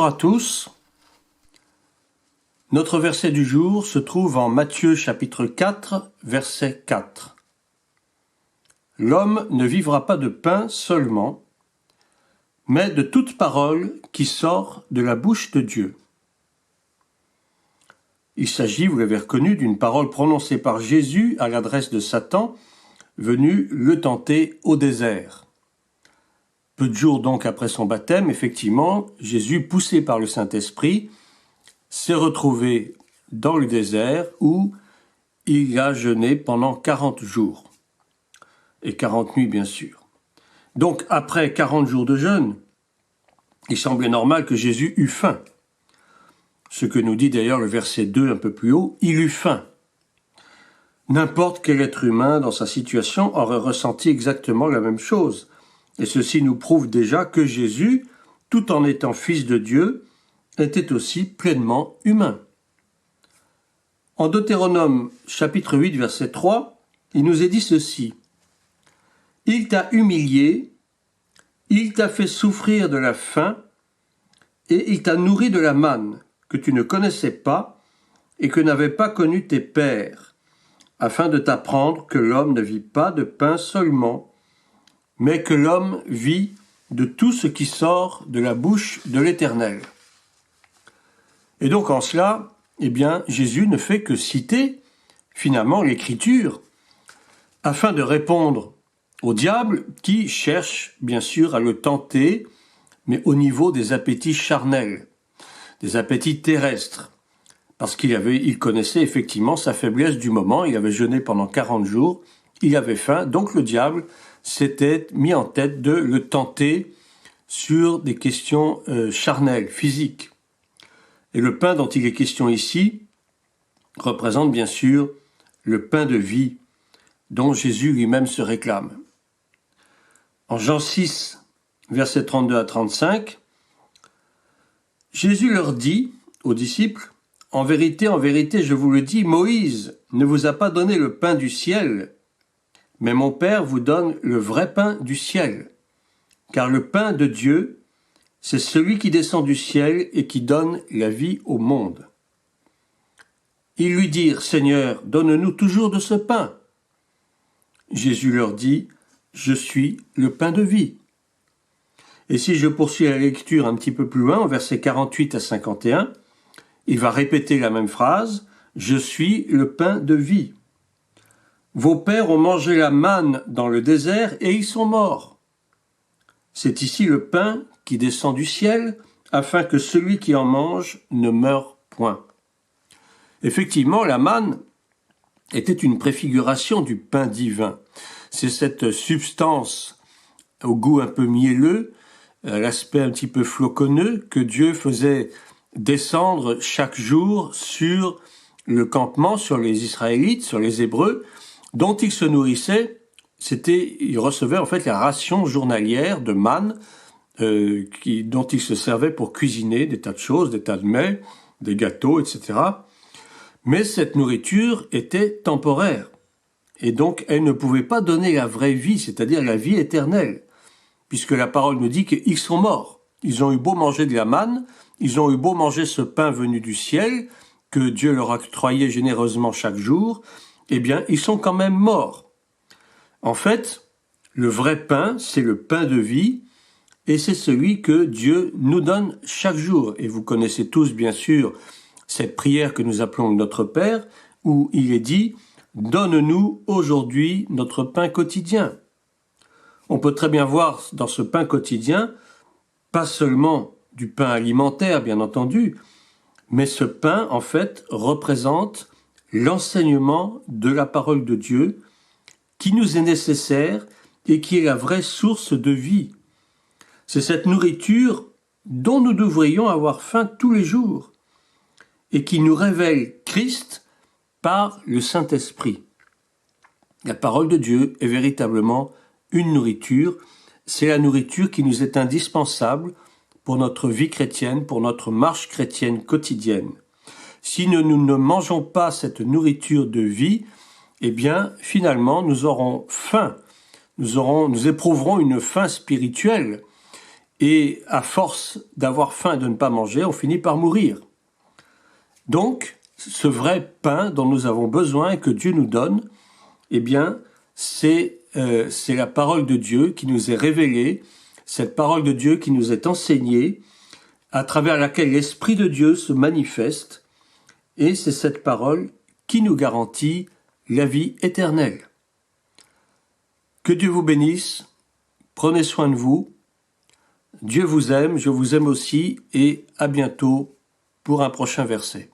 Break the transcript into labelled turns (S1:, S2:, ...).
S1: Bonjour à tous. Notre verset du jour se trouve en Matthieu chapitre 4, verset 4. L'homme ne vivra pas de pain seulement, mais de toute parole qui sort de la bouche de Dieu. Il s'agit, vous l'avez reconnu, d'une parole prononcée par Jésus à l'adresse de Satan, venu le tenter au désert. Peu de jours donc après son baptême, effectivement, Jésus, poussé par le Saint-Esprit, s'est retrouvé dans le désert où il a jeûné pendant 40 jours. Et 40 nuits, bien sûr. Donc, après 40 jours de jeûne, il semblait normal que Jésus eût faim. Ce que nous dit d'ailleurs le verset 2 un peu plus haut, il eut faim. N'importe quel être humain dans sa situation aurait ressenti exactement la même chose. Et ceci nous prouve déjà que Jésus, tout en étant fils de Dieu, était aussi pleinement humain. En Deutéronome chapitre 8 verset 3, il nous est dit ceci. « Il t'a humilié, il t'a fait souffrir de la faim, et il t'a nourri de la manne que tu ne connaissais pas et que n'avaient pas connu tes pères, afin de t'apprendre que l'homme ne vit pas de pain seulement, mais que l'homme vit de tout ce qui sort de la bouche de l'Éternel. » Et donc en cela, Jésus ne fait que citer finalement l'Écriture afin de répondre au diable qui cherche bien sûr à le tenter, mais au niveau des appétits charnels, des appétits terrestres, parce qu'il connaissait effectivement sa faiblesse du moment, il avait jeûné pendant 40 jours, il avait faim, donc le diable s'était mis en tête de le tenter sur des questions charnelles, physiques. Et le pain dont il est question ici représente bien sûr le pain de vie dont Jésus lui-même se réclame. En Jean 6, versets 32 à 35, Jésus leur dit aux disciples, « En vérité, je vous le dis, Moïse ne vous a pas donné le pain du ciel, mais mon Père vous donne le vrai pain du ciel. Car le pain de Dieu, c'est celui qui descend du ciel et qui donne la vie au monde. » Ils lui dirent, « Seigneur, donne-nous toujours de ce pain. » Jésus leur dit, « Je suis le pain de vie. » Et si je poursuis la lecture un petit peu plus loin, au verset 48 à 51, il va répéter la même phrase, « Je suis le pain de vie. » Vos pères ont mangé la manne dans le désert et ils sont morts. C'est ici le pain qui descend du ciel, afin que celui qui en mange ne meure point. Effectivement, la manne était une préfiguration du pain divin. C'est cette substance au goût un peu mielleux, à l'aspect un petit peu floconneux, que Dieu faisait descendre chaque jour sur le campement, sur les Israélites, sur les Hébreux, dont ils se nourrissaient. Ils recevaient en fait la ration journalière de manne dont ils se servaient pour cuisiner des tas de choses, des tas de mets, des gâteaux, etc. Mais cette nourriture était temporaire. Et donc, elle ne pouvait pas donner la vraie vie, c'est-à-dire la vie éternelle. Puisque la parole nous dit qu'ils sont morts. Ils ont eu beau manger de la manne, ils ont eu beau manger ce pain venu du ciel, que Dieu leur a octroyé généreusement chaque jour, ils sont quand même morts. En fait, le vrai pain, c'est le pain de vie, et c'est celui que Dieu nous donne chaque jour. Et vous connaissez tous, bien sûr, cette prière que nous appelons Notre Père, où il est dit « Donne-nous aujourd'hui notre pain quotidien ». On peut très bien voir dans ce pain quotidien, pas seulement du pain alimentaire, bien entendu, mais ce pain, en fait, représente l'enseignement de la parole de Dieu qui nous est nécessaire et qui est la vraie source de vie. C'est cette nourriture dont nous devrions avoir faim tous les jours et qui nous révèle Christ par le Saint-Esprit. La parole de Dieu est véritablement une nourriture, c'est la nourriture qui nous est indispensable pour notre vie chrétienne, pour notre marche chrétienne quotidienne. Si nous ne mangeons pas cette nourriture de vie, finalement, nous aurons faim, nous éprouverons une faim spirituelle, et à force d'avoir faim et de ne pas manger, on finit par mourir. Donc, ce vrai pain dont nous avons besoin et que Dieu nous donne, eh bien, c'est la parole de Dieu qui nous est révélée, cette parole de Dieu qui nous est enseignée, à travers laquelle l'Esprit de Dieu se manifeste, et c'est cette parole qui nous garantit la vie éternelle. Que Dieu vous bénisse, prenez soin de vous, Dieu vous aime, je vous aime aussi, et à bientôt pour un prochain verset.